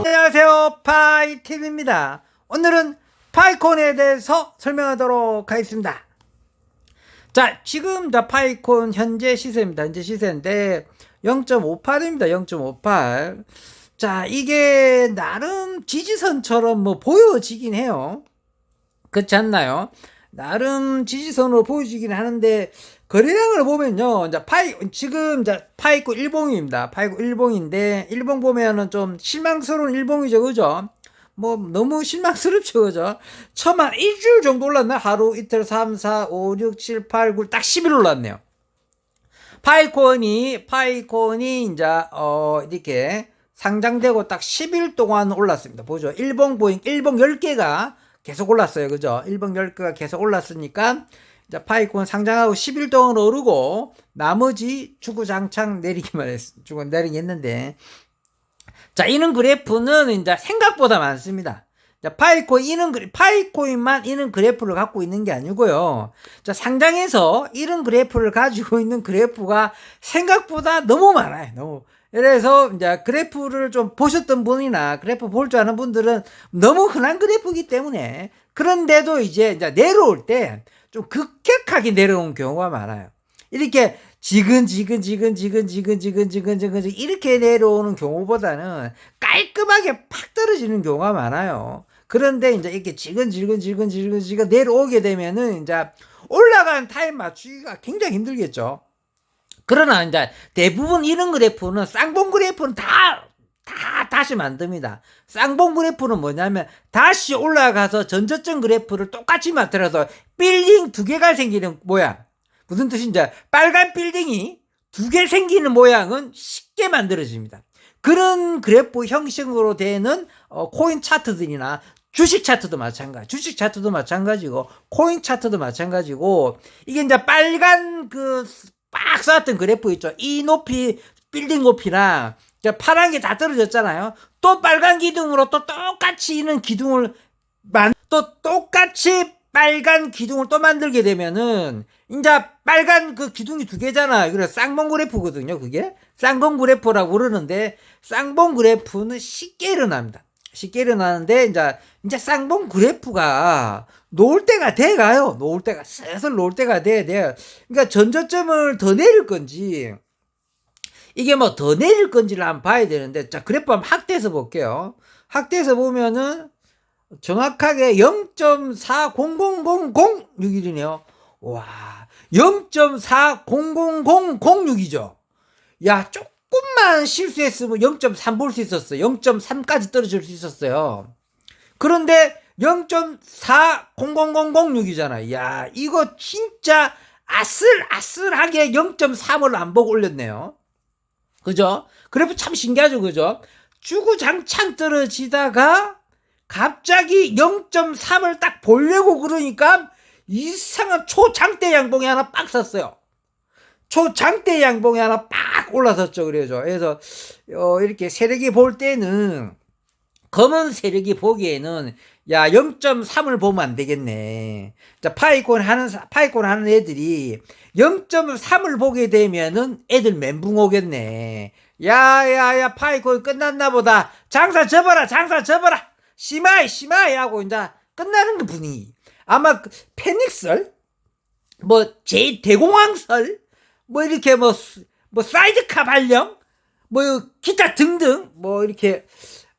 안녕하세요, 파이팁입니다. 오늘은 파이콘에 대해서 설명하도록 하겠습니다. 자, 지금 파이콘 현재 시세입니다. 현재 시세인데 0.58입니다. 0.58. 자, 이게 나름 지지선처럼 보여지긴 해요. 그렇지 않나요? 나름 지지선으로 보여지긴 하는데, 거래량을 보면요, 지금 파이콘 일봉입니다. 파이콘 일봉인데, 일봉 보면은 좀 실망스러운 일봉이죠, 그죠? 너무 실망스럽죠, 그죠? 처음 한 일주일 정도 올랐나? 하루, 이틀, 3, 4, 5, 6, 7, 8, 9, 딱 10일 올랐네요. 파이콘이, 이렇게 상장되고 딱 10일 동안 올랐습니다. 보죠. 일봉 10개가 계속 올랐어요. 그죠? 일봉 10개가 계속 올랐으니까, 파이콘 상장하고 10일 동안 오르고, 나머지 주구장창 내리기만 했는데, 자, 이런 그래프는 생각보다 많습니다. 자, 파이코인만 이런 그래프를 갖고 있는 게 아니고요. 자, 상장해서 이런 그래프를 가지고 있는 그래프가 생각보다 너무 많아요. 그래서 그래프를 좀 보셨던 분이나 그래프 볼 줄 아는 분들은 너무 흔한 그래프이기 때문에, 그런데도 내려올 때 좀 급격하게 내려온 경우가 많아요. 이렇게 지근지근 이렇게 내려오는 경우보다는 깔끔하게 팍 떨어지는 경우가 많아요. 그런데 이렇게 지근지근 내려오게 되면은 올라가는 타임 맞추기가 굉장히 힘들겠죠. 그러나 대부분 이런 그래프는 쌍봉 그래프는 다시 만듭니다. 쌍봉 그래프는 뭐냐면 다시 올라가서 전저점 그래프를 똑같이 만들어서 빌딩 두 개가 생기는 모양. 무슨 뜻인지, 빨간 빌딩이 두 개 생기는 모양은 쉽게 만들어집니다. 그런 그래프 형식으로 되는 코인 차트들이나 주식 차트도 마찬가지고 코인 차트도 마찬가지고, 이게 빨간 빡 쌓았던 그래프 있죠. 이 높이 빌딩 높이랑 파란 게 다 떨어졌잖아요. 또 빨간 기둥으로 또 똑같이 이런 기둥을 똑같이 빨간 기둥을 또 만들게 되면은 빨간 기둥이 두 개잖아요. 그래서 쌍봉 그래프거든요. 그게 쌍봉 그래프라고 그러는데, 쌍봉 그래프는 쉽게 일어납니다. 쉽게 일어나는데 쌍봉 그래프가 놓을 때가 돼가요. 슬슬 놓을 때가 돼야 돼요. 그러니까 전저점을 더 내릴 건지, 이게 더 내릴 건지를 한번 봐야 되는데, 자, 그래프 한번 확대해서 볼게요. 확대해서 보면은 정확하게 0.400006이네요. 와, 0.400006이죠. 야, 조금만 실수했으면 0.3 볼 수 있었어요. 0.3까지 떨어질 수 있었어요. 그런데 0.400006이잖아. 야, 이거 진짜 아슬아슬하게 0.3을 안 보고 올렸네요. 그죠? 그래프 참 신기하죠, 그죠? 주구장창 떨어지다가 갑자기 0.3을 딱 보려고 그러니까 이상한 초장대 양봉이 하나 빡 섰어요. 초장대 양봉이 하나 빡 올라섰죠. 그래서 이렇게 세력이 볼 때는, 검은 세력이 보기에는 0.3을 보면 안 되겠네. 자, 파이콘 하는 애들이 0.3을 보게 되면은 애들 멘붕 오겠네. 야, 파이콘 끝났나 보다. 장사 접어라. 심하이 하고 끝나는 그 분위기. 아마 페닉설, 대공황설, 이렇게 사이드카 발령, 기타 등등, 이렇게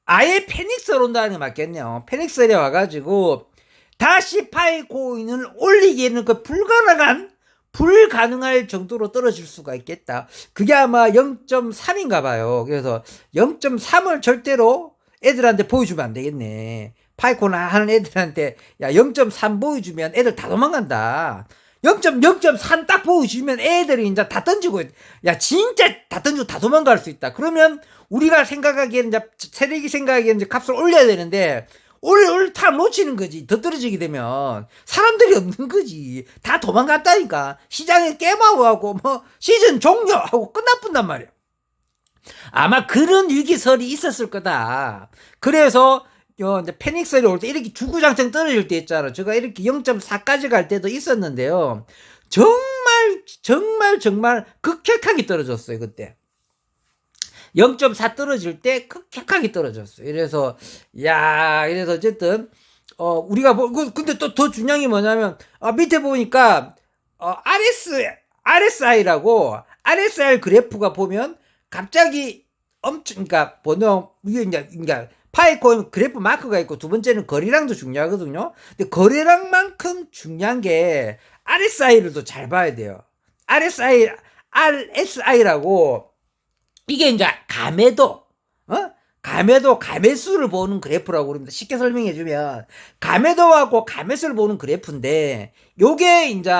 아예 페닉설 온다는 게 맞겠네요. 페닉설에 와가지고 다시 파이코인을 올리기에는 불가능할 정도로 떨어질 수가 있겠다. 그게 아마 0.3인가 봐요. 그래서 0.3을 절대로 애들한테 보여주면 안 되겠네. 파이콘 하는 애들한테 0.3 보여주면 애들 다 도망간다. 0.3 딱 보여주면 애들이 다 던지고, 진짜 다 던지고 다 도망갈 수 있다. 그러면 우리가 생각하기에는, 세력이 생각하기에는 값을 올려야 되는데, 다 놓치는 거지. 더 떨어지게 되면 사람들이 없는 거지. 다 도망갔다니까. 시장에 깨마고하고 시즌 종료하고 끝나뿐단 말이야. 아마 그런 위기설이 있었을 거다. 그래서 이제 페닉셀이 올 때 이렇게 주구장창 떨어질 때 있잖아. 제가 이렇게 0.4까지 갈 때도 있었는데요. 정말 정말 급격하게 떨어졌어요, 그때. 0.4 떨어질 때 급격하게 떨어졌어요. 그래서 그래서 어쨌든 우리가 근데 또 더 중요한 게 뭐냐면 밑에 보니까 RSI라고 RSI 그래프가 보면 갑자기 그러니까 이게 그러니까 파이코인 그래프 마크가 있고 두 번째는 거래량도 중요하거든요. 근데 거래량만큼 중요한 게 RSI를 또 잘 봐야 돼요. RSI라고 이게 이제 가매수를 보는 그래프라고 그럽니다. 쉽게 설명해 주면 가매도하고 가매수를 보는 그래프인데 요게 이제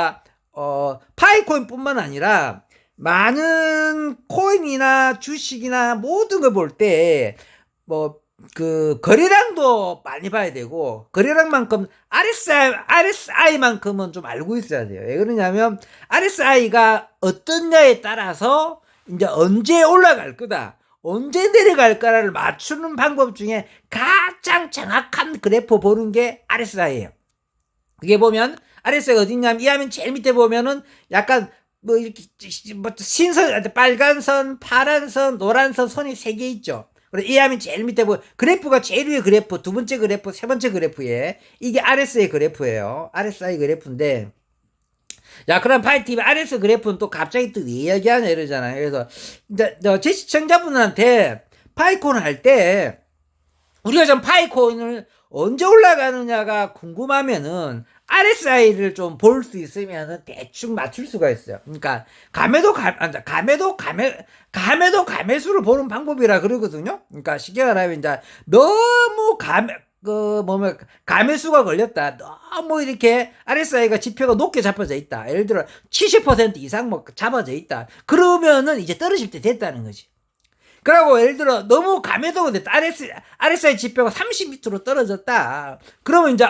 파이코인뿐만 아니라 많은 코인이나 주식이나 모든 걸 볼 때 거래량도 많이 봐야 되고 거래량만큼 RSI만큼은 좀 알고 있어야 돼요. 왜 그러냐면 RSI가 어떠냐에 따라서 이제 언제 올라갈 거다, 언제 내려갈 거를 맞추는 방법 중에 가장 정확한 그래프 보는 게 RSI예요. 그게 보면 RSI가 어딨냐면 이 화면 제일 밑에 보면은 약간 이렇게 신선, 빨간 선, 파란 선, 노란 선이 3개 있죠. 그리고 이 화면 제일 밑에 그래프가 제일 위에 그래프, 두 번째 그래프, 세 번째 그래프에 이게 RSI 그래프예요. RSI 그래프인데 그럼 파이TV RS 그래프는 또 갑자기 또 왜 이야기하냐 이러잖아요. 그래서 제 시청자분들한테 파이코인 할 때 우리가 좀 파이코인을 언제 올라가느냐가 궁금하면은 RSI를 좀 볼 수 있으면 대충 맞출 수가 있어요. 그러니까 가매수를 보는 방법이라 그러거든요. 그러니까 쉽게 말하면 이제 너무 가매수가 걸렸다. 너무 이렇게 RSI가 지표가 높게 잡아져 있다. 예를 들어 70% 이상 잡아져 있다. 그러면은 이제 떨어질 때 됐다는 거지. 그리고 예를 들어 너무 가매도가 됐다. RSI 지표가 30m로 떨어졌다. 그러면 이제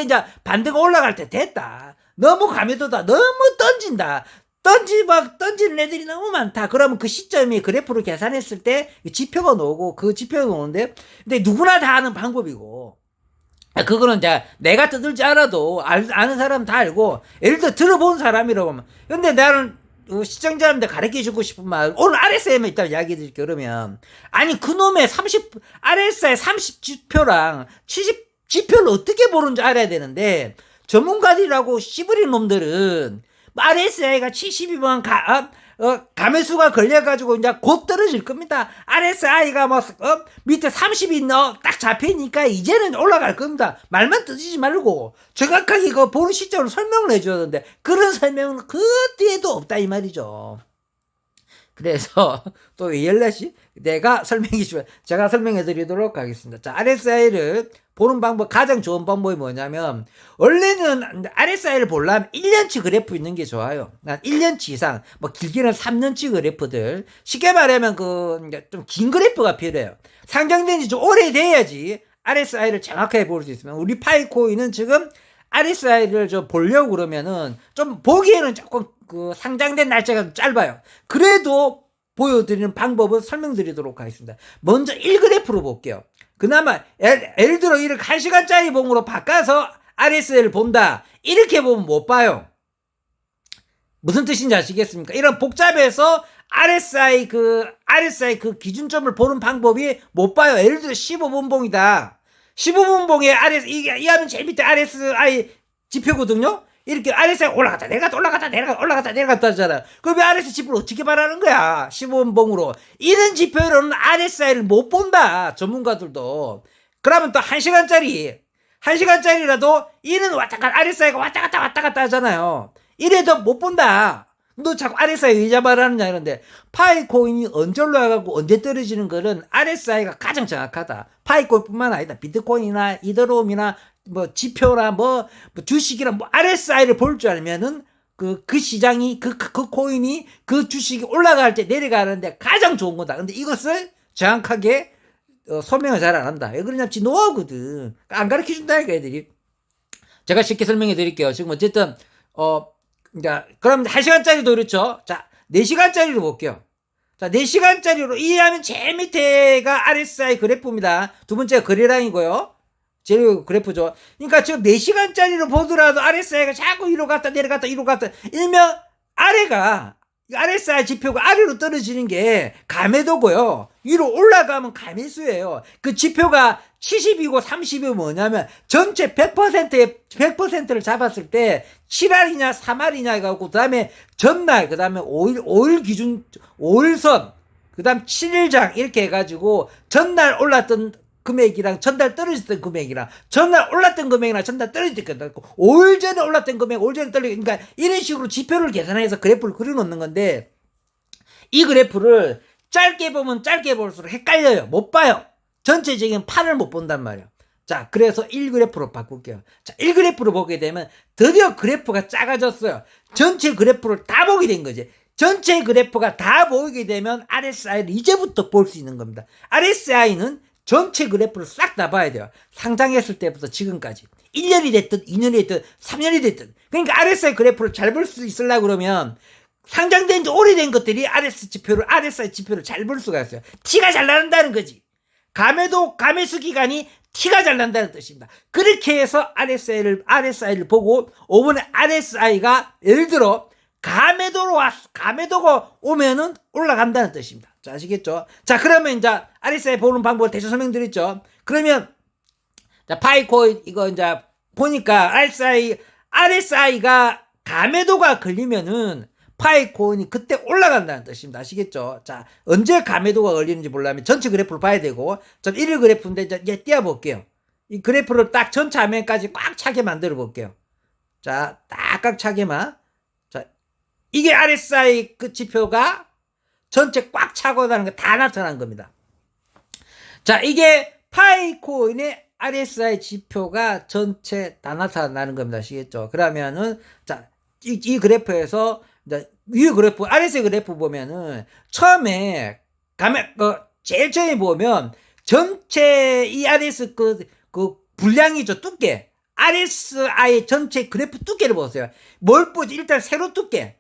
이제 반대가 올라갈 때 됐다. 너무 가매도다. 너무 던진다. 던지는 애들이 너무 많다. 그러면 그 시점이 그래프로 계산했을 때 지표가 나오고 그 지표가 나오는데 근데 누구나 다 아는 방법이고 그거는 이제 내가 떠들지 않아도 아는 사람 다 알고 예를 들어 들어본 사람이라고 하면 근데 나는 시청자한테 가르쳐주고 싶은 말 오늘 RSI에만 있다고 이야기 드릴게요. 그러면 그놈의 RSI 30 지표랑 70 지표를 어떻게 보는지 알아야 되는데 전문가들이라고 씨부린 놈들은 RSI가 70이면 가매수가 걸려가지고 이제 곧 떨어질 겁니다. RSI가 밑에 30이 딱 잡히니까 이제는 올라갈 겁니다. 말만 뜨지지 말고 정확하게 보는 시점을 설명을 해줘야 되는데 그런 설명은 그 뒤에도 없다 이 말이죠. 그래서 또 왜 연락이 제가 설명해 드리도록 하겠습니다. 자, RSI를 보는 방법, 가장 좋은 방법이 뭐냐면, 원래는 RSI를 보려면 1년치 그래프 있는 게 좋아요. 1년치 이상, 길게는 3년치 그래프들. 쉽게 말하면 좀 긴 그래프가 필요해요. 상장된 지 좀 오래돼야지 RSI를 정확하게 볼 수 있으면, 우리 파이코인은 지금 RSI를 좀 보려고 그러면은, 좀 보기에는 조금 상장된 날짜가 좀 짧아요. 그래도 보여드리는 방법을 설명드리도록 하겠습니다. 먼저 1그래프로 볼게요. 그나마 예를 들어 이렇게 1시간짜리 봉으로 바꿔서 RSI를 본다. 이렇게 보면 못 봐요. 무슨 뜻인지 아시겠습니까? 이런 복잡해서 RSI 그 기준점을 보는 방법이 못 봐요. 예를 들어 15분 봉이다. 15분 봉에 이 하면 제일 밑에 RSI 지표거든요. 이렇게 RSI 올라갔다 내려갔다 하잖아. 그럼 RSI 지표를 어떻게 말하는 거야? 15분 봉으로. 이런 지표로는 RSI를 못 본다. 전문가들도. 그러면 또 1시간짜리라도 이는 RSI가 왔다 갔다 하잖아요. 이래도 못 본다. 너 자꾸 RSI 왜 말하느냐 이런데 파이코인이 언제 올라가고 언제 떨어지는 거는 RSI가 가장 정확하다. 파이코인뿐만 아니다. 비트코인이나 이더리움이나 지표나 주식이나 RSI를 볼 줄 알면은 그 시장이 그 코인이 그 주식이 올라갈 때 내려가는데 가장 좋은 거다. 근데 이것을 정확하게 설명을 잘 안 한다. 왜 그러냐면 노하우거든. 안 가르쳐 준다니까 애들이. 제가 쉽게 설명해 드릴게요. 지금 어쨌든 그럼 1시간짜리도 그렇죠. 자, 4시간짜리로 볼게요. 자, 4시간짜리로 이해하면 제일 밑에가 RSI 그래프입니다. 두 번째가 거래량이고요. 제일 그래프죠. 그러니까 지금 4시간짜리로 보더라도 RSI가 자꾸 위로 갔다 내려갔다 일면 아래가 RSI 지표가 아래로 떨어지는 게 감매도고요. 위로 올라가면 감매수예요. 그 지표가 70이고 30이면 뭐냐면 전체 100%를 잡았을 때 7알이냐 3알이냐 해갖고 그다음에 전날 그다음에 5일 기준 5일선 그다음 7일장 이렇게 해가지고 전날 올랐던 금액이랑 전날 떨어졌던 금액이랑 전날 올랐던 금액이랑 전날 떨어졌던 금액 5일 전에 올랐던 금액 5일 전에 떨어졌던 그러니까 이런 식으로 지표를 계산해서 그래프를 그려놓는 건데 이 그래프를 짧게 보면 짧게 볼수록 헷갈려요. 못 봐요. 전체적인 판을 못 본단 말이에요. 자, 그래서 1그래프로 바꿀게요. 자, 1그래프로 보게 되면 드디어 그래프가 작아졌어요. 전체 그래프를 다 보게 된 거지. 전체 그래프가 다 보이게 되면 RSI를 이제부터 볼 수 있는 겁니다. RSI는 전체 그래프를 싹 다 봐야 돼요. 상장했을 때부터 지금까지. 1년이 됐든 2년이 됐든 3년이 됐든. 그러니까 RSI 그래프를 잘 볼 수 있으려고 그러면 상장된 지 오래된 것들이 RSI 지표를 잘 볼 수가 있어요. 티가 잘 나는다는 거지. 감매수 기간이 티가 잘 난다는 뜻입니다. 그렇게 해서 RSI를 보고, 이번에 RSI가 예를 들어, 감매도가 오면은 올라간다는 뜻입니다. 자, 아시겠죠? 자, 그러면 이제 RSI 보는 방법을 대충 설명드렸죠? 그러면, 자, 파이코인, 이거 이제 보니까 RSI가 감매도가 걸리면은 파이코인이 그때 올라간다는 뜻입니다. 아시겠죠? 자, 언제 감매도가 걸리는지 보려면 전체 그래프를 봐야 되고, 전 1일 그래프인데 이제 띄워볼게요. 이 그래프를 딱 전체 화면까지 꽉 차게 만들어 볼게요. 자, 딱 꽉 차게만. 자, 이게 RSI 그 지표가 전체 꽉 차고 나는 거 다 나타난 겁니다. 자, 이게 파이코인의 RSI 지표가 전체 다 나타나는 겁니다. 아시겠죠? 그러면은, 자, 이 그래프에서 위 그래프, RSI 그래프 보면은, 처음에, 제일 처음에 보면, 전체 이 RS 분량이죠, 두께. RSI 전체 그래프 두께를 보세요. 뭘 보지? 일단 세로 두께를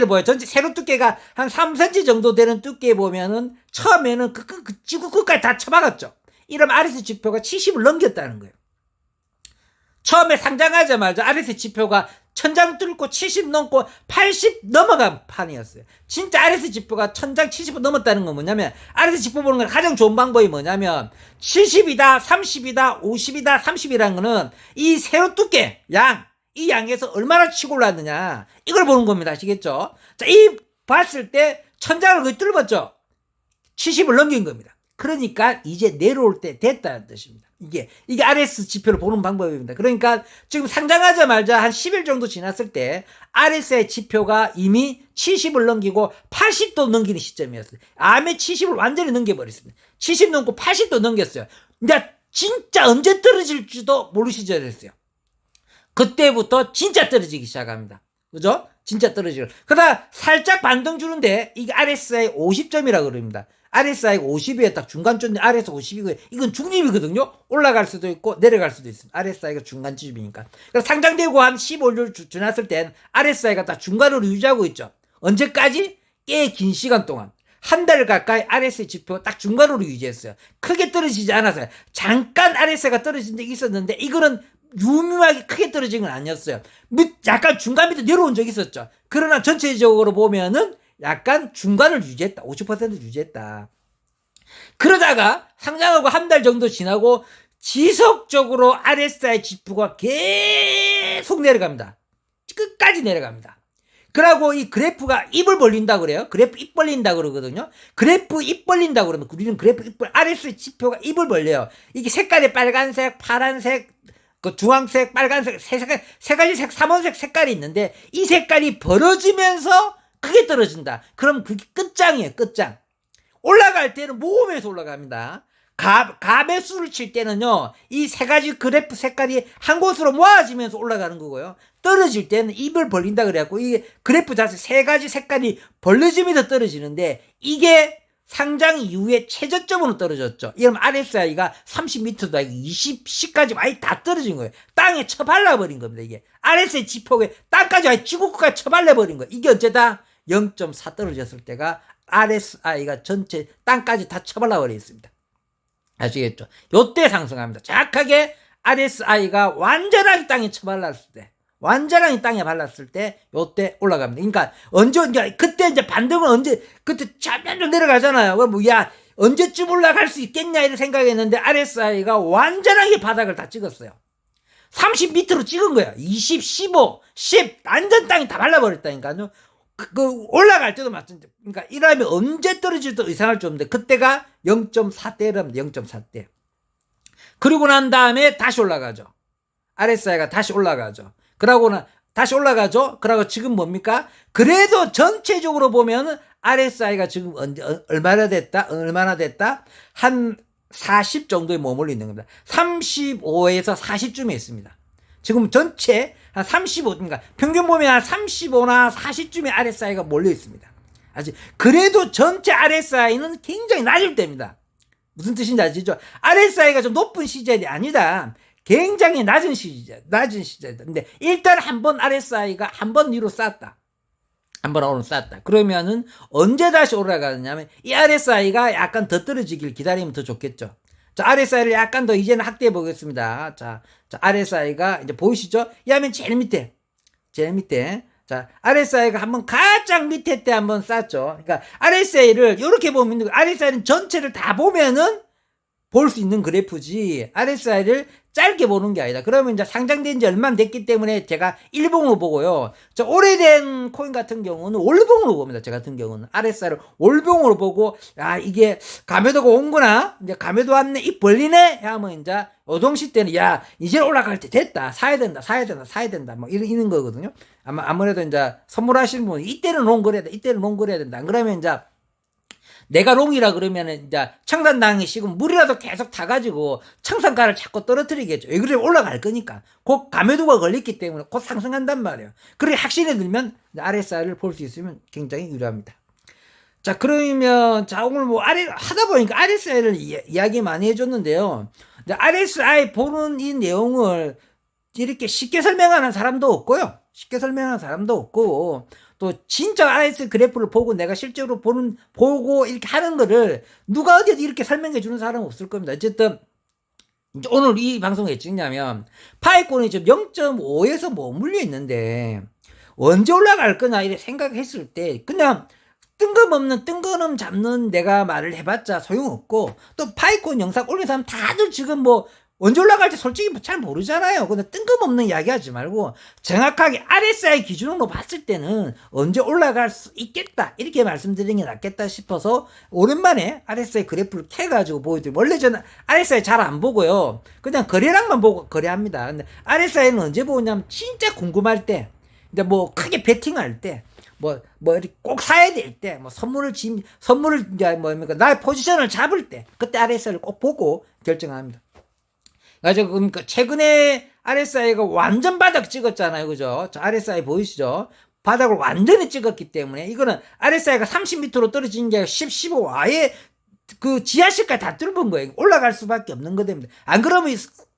보여요. 전체 세로 두께가 한 3cm 정도 되는 두께 보면은, 처음에는 지구 끝까지 다 쳐박았죠. 이러면 RSI 지표가 70을 넘겼다는 거예요. 처음에 상장하자마자 RSI 지표가 천장 뚫고 70 넘고 80 넘어간 판이었어요. 진짜 RSI 지표가 천장 70을 넘었다는 건 뭐냐면, RSI 지표 보는 건 가장 좋은 방법이 뭐냐면 70이다 30이다 50이다 30이라는 거는 이 세로 두께 이 양에서 얼마나 치고 올랐느냐 이걸 보는 겁니다. 아시겠죠? 자, 이 봤을 때 천장을 거의 뚫었죠. 70을 넘긴 겁니다. 그러니까 이제 내려올 때 됐다는 뜻입니다. 이게 RSI 지표를 보는 방법입니다. 그러니까 지금 상장하자마자 한 10일 정도 지났을 때 RSI 지표가 이미 70을 넘기고 80도 넘기는 시점이었어요. 암에 70을 완전히 넘겨버렸습니다. 70 넘고 80도 넘겼어요. 근데 진짜 언제 떨어질지도 모르는 시절이었어요. 그때부터 진짜 떨어지기 시작합니다. 그죠? 진짜 떨어지고. 그러다 살짝 반등 주는데 이게 RSI 50점이라고 그럽니다. RSI가 50이에 딱 중간쯤인데 RSI 50이고 이건 중립이거든요. 올라갈 수도 있고 내려갈 수도 있습니다. RSI가 중간쯤이니까. 그래서 상장되고 한 15일 지났을 땐 RSI가 딱 중간으로 유지하고 있죠. 언제까지? 꽤 긴 시간 동안. 한 달 가까이 RSI 지표 딱 중간으로 유지했어요. 크게 떨어지지 않았어요. 잠깐 RSI가 떨어진 적이 있었는데 이거는 유명하게 크게 떨어진 건 아니었어요. 약간 중간 밑에 내려온 적이 있었죠. 그러나 전체적으로 보면은 약간 중간을 유지했다. 50% 유지했다. 그러다가 상장하고 한 달 정도 지나고 지속적으로 RSI 지표가 계속 내려갑니다. 끝까지 내려갑니다. 그러고 이 그래프가 입을 벌린다 그래요. 그래프 입 벌린다 그러거든요. 그래프 입 벌린다 그러면 우리는 RSI 지표가 입을 벌려요. 이게 색깔이 빨간색, 파란색, 주황색, 빨간색, 세 가지 색, 3원색 색깔이 있는데 이 색깔이 벌어지면서 크게 떨어진다. 그럼 그게 끝장이에요. 끝장. 올라갈 때는 모으면서 올라갑니다. 가매수를 칠 때는요, 이 세 가지 그래프 색깔이 한 곳으로 모아지면서 올라가는 거고요. 떨어질 때는 입을 벌린다 그래갖고, 이게 그래프 자체 세 가지 색깔이 벌려지면서 떨어지는데, 이게 상장 이후에 최저점으로 떨어졌죠. 이러면 RSI가 30m도 아니고 20C까지 많이 다 떨어진 거예요. 땅에 쳐발라버린 겁니다, 이게. RSI 지표에 땅까지 아예 지구까지 쳐발라버린 거예요. 이게 어째다? 0.4 떨어졌을 때가 RSI가 전체 땅까지 다 쳐발라버려 있습니다. 아시겠죠? 요때 상승합니다. 정확하게 RSI가 완전하게 땅에 쳐발랐을 때, 완전히 땅에 발랐을 때 요때 올라갑니다. 그러니까 언제 그때 이제 반등은 언제 그때 잠깐 내려가잖아요. 그럼 야 언제쯤 올라갈 수 있겠냐 이런 생각했는데 RSI가 완전하게 바닥을 다 찍었어요. 30 밑으로 찍은 거야. 20, 15, 10 완전 땅이 다 발라버렸다니까요. 올라갈 때도 마찬가지. 그러니까 이러면 언제 떨어질지도 의상할 줄 없는데 그때가 0.4대랍니다. 0.4대. 그리고 난 다음에 다시 올라가죠. RSI가 다시 올라가죠. 그러고는 다시 올라가죠. 그러고 지금 뭡니까? 그래도 전체적으로 보면은 RSI가 지금 얼마나 됐다? 한 40 정도에 머물러 있는 겁니다. 35에서 40쯤에 있습니다. 지금 전체 한 35, 그러니까 평균 보면 한 35나 40쯤에 RSI가 몰려 있습니다. 아직 그래도 전체 RSI는 굉장히 낮을 때입니다. 무슨 뜻인지 아시죠? RSI가 좀 높은 시절이 아니다. 굉장히 낮은 시절이다. 근데 일단 한번 RSI가 한번 위로 쌌다. 한번 오늘 쌌다. 그러면은 언제 다시 올라가느냐면 이 RSI가 약간 더 떨어지길 기다리면 더 좋겠죠. 자, RSI를 약간 더 이제는 확대해 보겠습니다. 자, RSI가 이제 보이시죠? 이 화면 제일 밑에. 자, RSI가 한번 가장 밑에 때 한번 쌌죠. 그러니까 RSI를 이렇게 보면 RSI는 전체를 다 보면은 볼 수 있는 그래프지 RSI를 짧게 보는 게 아니다. 그러면 이제 상장된 지 얼마 안 됐기 때문에 제가 일봉으로 보고요. 저 오래된 코인 같은 경우는 월봉으로 봅니다. 저 같은 경우는 RSI를 월봉으로 보고 야 이게 감매도가 온구나. 이제 감매도 왔네. 입 벌리네. 하면 이제 요동시 때는 야 이제 올라갈 때 됐다. 사야 된다. 뭐 이런 거거든요. 아무래도 이제 선물하시는 분은 이때는 롱거래야 돼. 이때는 롱거래야 된다. 안 그러면 이제 내가 롱이라 그러면은 이제 청산당이 지금 물이라도 계속 타가지고 청산가를 자꾸 떨어뜨리겠죠. 왜 그래? 올라갈 거니까. 곧 감매도가 걸렸기 때문에 곧 상승한단 말이에요. 그래 확신이 들면 RSI를 볼 수 있으면 굉장히 유리합니다. 자 그러면 자 오늘 뭐 하다 보니까 RSI를 이야기 많이 해줬는데요. RSI 보는 이 내용을 이렇게 쉽게 설명하는 사람도 없고요. 또 진짜 RSI 그래프를 보고 내가 실제로 보고 이렇게 하는 거를 누가 어디에도 이렇게 설명해 주는 사람은 없을 겁니다. 어쨌든 오늘 이 방송에 왜 찍냐면 파이콘이 지금 0.5에서 머물러 있는데 언제 올라갈 거나 이렇게 생각했을 때 그냥 뜬금없는 잡는 내가 말을 해봤자 소용없고 또 파이콘 영상 올린 사람 다들 지금 뭐 언제 올라갈지 솔직히 잘 모르잖아요. 근데 뜬금없는 이야기 하지 말고 정확하게 RSI 기준으로 봤을 때는 언제 올라갈 수 있겠다 이렇게 말씀드리는 게 낫겠다 싶어서 오랜만에 RSI 그래프를 캐가지고 보여드려요. 원래 저는 RSI 잘 안 보고요. 그냥 거래량만 보고 거래합니다. 근데 RSI는 언제 보냐면 진짜 궁금할 때 이제 뭐 크게 베팅할 때 뭐 이렇게 꼭 사야 될 때, 선물을 이제 뭡니까, 나의 포지션을 잡을 때, 그때 RSI를 꼭 보고 결정합니다. 그러니까 최근에 RSI가 완전 바닥 찍었잖아요. 그죠? 저 RSI 보이시죠? 바닥을 완전히 찍었기 때문에 이거는 RSI가 30m로 떨어진 게 10, 15 아예 그 지하실까지 다 뚫은 거예요. 올라갈 수밖에 없는 거됩니다. 안 그러면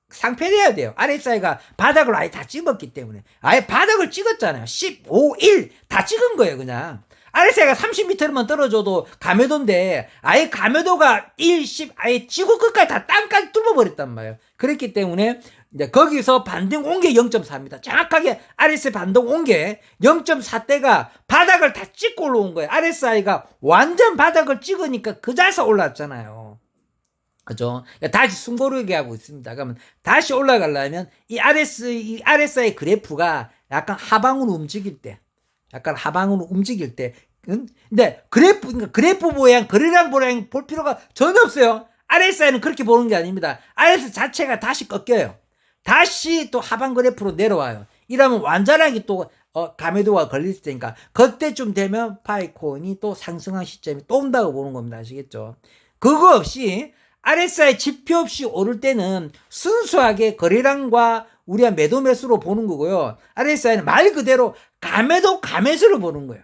상패돼야 돼요. RSI가 바닥을 아예 다 찍었기 때문에. 아예 바닥을 찍었잖아요. 15, 1 다 찍은 거예요. 그냥. RSI가 30m만 떨어져도 감매도인데 아예 감매도가 1, 10 아예 지구 끝까지 다 땅까지 뚫어버렸단 말이에요. 그렇기 때문에 이제 거기서 반등 온 게 0.4입니다. 정확하게 RSI 반등 온 게 0.4대가 바닥을 다 찍고 올라온 거예요. RSI가 완전 바닥을 찍으니까 그 자리에서 올라왔잖아요. 그죠? 다시 숨고르게 하고 있습니다. 그러면 다시 올라가려면 이 RSI 그래프가 약간 하방으로 움직일 때, 근데 그래프 모양, 거래량 모양 볼 필요가 전혀 없어요. RSI는 그렇게 보는 게 아닙니다. RSI 자체가 다시 꺾여요. 다시 또 하방 그래프로 내려와요. 이러면 완전하게 또 감매도가 걸릴 테니까 그때쯤 되면 파이콘이 또 상승한 시점이 또 온다고 보는 겁니다. 아시겠죠? 그거 없이 RSI 지표 없이 오를 때는 순수하게 거래량과 우리가 매도 매수로 보는 거고요. RSI는 말 그대로 감매도 감매수로 보는 거예요.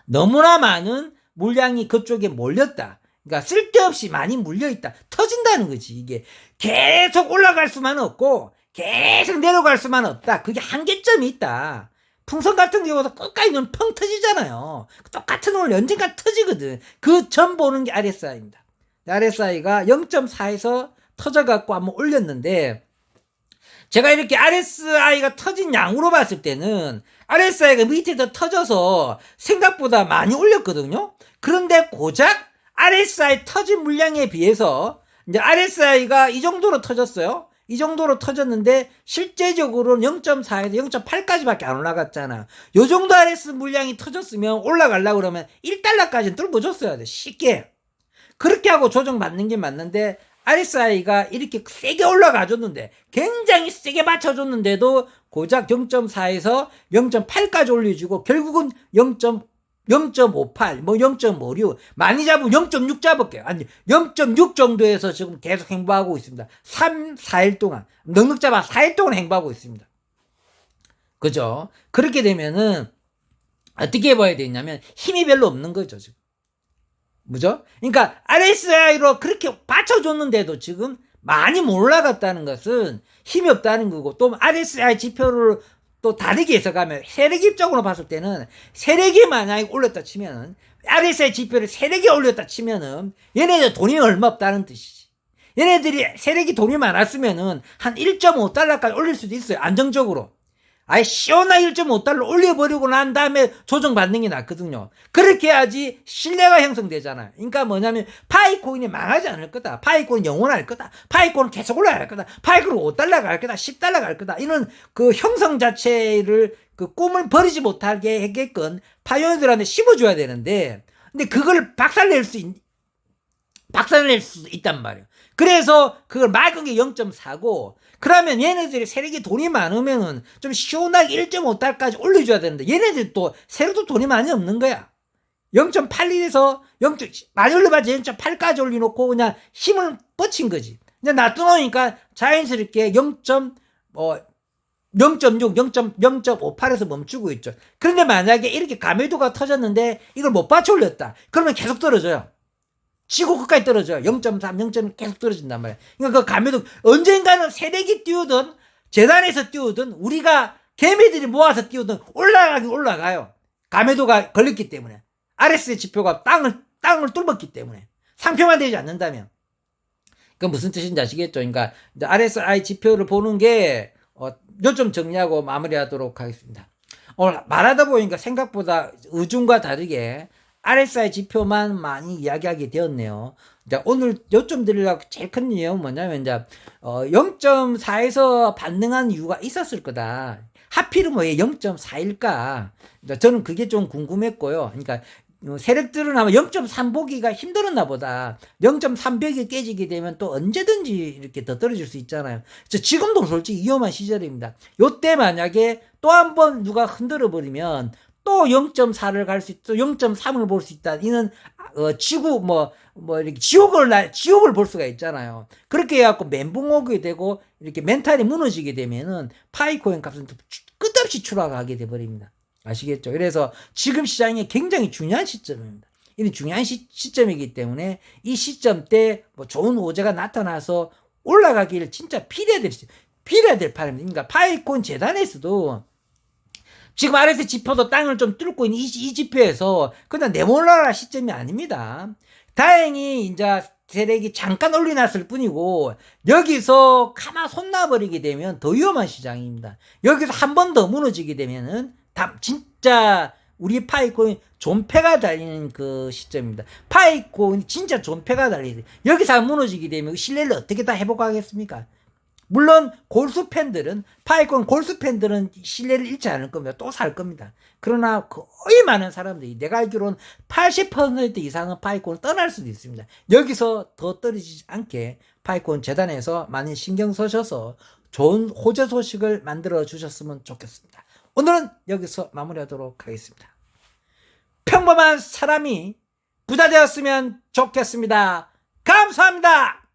너무나 많은 물량이 그쪽에 몰렸다. 그러니까 쓸데없이 많이 물려있다. 터진다는 거지. 이게 계속 올라갈 수만 없고 계속 내려갈 수만 없다. 그게 한계점이 있다. 풍선 같은 경우도 끝까지 눈 펑 터지잖아요. 똑같은 걸 언젠가 터지거든. 그 점 보는 게 RSI입니다. RSI가 0.4에서 터져갖고 한번 올렸는데 제가 이렇게 RSI가 터진 양으로 봤을 때는 RSI가 밑에서 터져서 생각보다 많이 올렸거든요. 그런데 고작 RSI 터진 물량에 비해서 이제 RSI가 이 정도로 터졌어요. 이 정도로 터졌는데 실제적으로는 0.4에서 0.8까지밖에 안 올라갔잖아. 요 정도 RS 물량이 터졌으면 올라가려고 그러면 1달러까지는 뚫어줬어야 돼. 쉽게. 그렇게 하고 조정받는 게 맞는데 RSI가 이렇게 세게 올라가줬는데 굉장히 세게 맞춰줬는데도 고작 0.4에서 0.8까지 올려주고 결국은 0.58, 뭐 0.56, 많이 잡으면 0.6 잡을게요. 아니 0.6 정도에서 지금 계속 행보하고 있습니다. 3, 4일 동안 넉넉 잡아 4일 동안 행보하고 있습니다. 그죠? 그렇게 되면은 어떻게 봐야 되냐면 힘이 별로 없는 거죠 지금. 그죠? 그러니까 RSI로 그렇게 받쳐줬는데도 지금 많이 못 올라갔다는 것은 힘이 없다는 거고, 또 RSI 지표를 또 다르게 해석하면 세력입적으로 봤을 때는 세력이 만약에 올렸다 치면은 RSI 지표를 세력이 올렸다 치면은 얘네들 돈이 얼마 없다는 뜻이지. 얘네들이 세력이 돈이 많았으면은 한 1.5달러까지 올릴 수도 있어요. 안정적으로. 아예 시원하게 1.5달러 올려버리고 난 다음에 조정받는 게 낫거든요. 그렇게 해야지 신뢰가 형성되잖아요. 그러니까 뭐냐면 파이코인이 망하지 않을 거다. 파이코인 영원할 거다. 파이코인 계속 올라갈 거다. 파이코인 5달러 갈 거다. 10달러 갈 거다. 이런 그 형성 자체를 그 꿈을 버리지 못하게 하게끔 파이오니들한테 심어줘야 되는데, 근데 그걸 박살낼 수 있단 말이에요. 그래서 그걸 막은 게 0.4고, 그러면 얘네들이 세력이 돈이 많으면은 좀 시원하게 1.5달까지 올려줘야 되는데, 얘네들 또 세력도 돈이 많이 없는 거야. 0.81에서 많이 올려봤자 0.8까지 올려놓고 그냥 힘을 뻗친 거지. 그냥 놔둬놓으니까 자연스럽게 0.6, 0.58에서 멈추고 있죠. 그런데 만약에 이렇게 가매도가 터졌는데 이걸 못 받쳐 올렸다. 그러면 계속 떨어져요. 지고 끝까지 떨어져요. 0.3, 0.1 계속 떨어진단 말이에요. 그러니까 그 가매도 언젠가는 세력이 띄우든 재단에서 띄우든 우리가 개미들이 모아서 띄우든 올라가긴 올라가요. 가매도가 걸렸기 때문에. RSI 지표가 땅을 뚫었기 때문에. 상표만 되지 않는다면. 그 무슨 뜻인지 아시겠죠? 그러니까 RSI 지표를 보는 게 요점 정리하고 마무리하도록 하겠습니다. 말하다 보니까 생각보다 의중과 다르게 RSI 지표만 많이 이야기하게 되었네요. 이제 오늘 요점 드리려고 제일 큰 이유는 뭐냐면, 이제, 0.4에서 반등한 이유가 있었을 거다. 하필은 왜 0.4일까? 저는 그게 좀 궁금했고요. 그러니까, 세력들은 아마 0.3 보기가 힘들었나 보다. 0.3벽이 깨지게 되면 또 언제든지 이렇게 더 떨어질 수 있잖아요. 지금도 솔직히 위험한 시절입니다. 요때 만약에 또 한 번 누가 흔들어 버리면 또 0.4를 갈 수 있다, 0.3을 볼 수 있다. 이는 지구 이렇게 지옥을 볼 수가 있잖아요. 그렇게 해갖고 멘붕 오게 되고 이렇게 멘탈이 무너지게 되면은 파이코인 값은 끝없이 추락하게 돼 버립니다. 아시겠죠? 그래서 지금 시장이 굉장히 중요한 시점입니다. 이 중요한 시점이기 때문에 이 시점 때 뭐 좋은 호재가 나타나서 올라가기를 진짜 빌어야 될 판입니다. 그러니까 파이코인 재단에서도 지금 RSI 지표도 땅을 좀 뚫고 있는 이 지표에서 그냥 내몰라라 시점이 아닙니다. 다행히 이제 세력이 잠깐 올려놨을 뿐이고, 여기서 가만 손 놔버리게 되면 더 위험한 시장입니다. 여기서 한 번 더 무너지게 되면은 진짜 우리 파이코인 존폐가 달리는 그 시점입니다. 파이코인 진짜 존폐가 달리는, 여기서 무너지게 되면 신뢰를 어떻게 다 회복하겠습니까? 물론 파이코인 골수 팬들은 신뢰를 잃지 않을 겁니다. 또 살 겁니다. 그러나 거의 많은 사람들이, 내가 알기로는 80% 이상은 파이코인을 떠날 수도 있습니다. 여기서 더 떨어지지 않게 파이코인 재단에서 많이 신경 쓰셔서 좋은 호재 소식을 만들어 주셨으면 좋겠습니다. 오늘은 여기서 마무리하도록 하겠습니다. 평범한 사람이 부자 되었으면 좋겠습니다. 감사합니다.